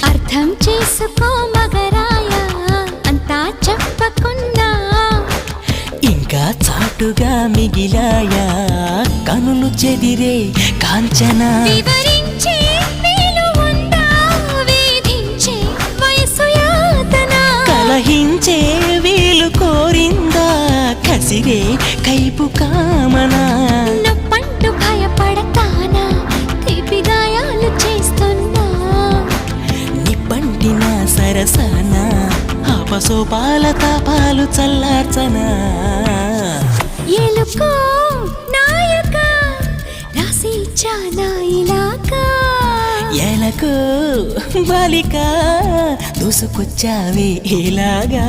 అర్థం చేసుకో మగరాయ అంతా చెప్పకున్నా ఇంకా చాటుగా మిగిలాయా కనులు చెదిరే కాంచన వివరించే వీలు ఉందా వేధించే వయసు యాతన కలహించే వీలు కోరిందా కసిరే కైపు కామనా నొప్పంటూ భయపడతానా తీపి గాయాలు చేస్తున్నా నిప్పంటిన సరసన ఆపసోపాల తాపాలు చల్లార్చనా ఎలుకో నాయక రాసి ఇచ్చానా ఇలాగా ఎలకు బాలిక దూసుకొచ్చావే ఇలాగా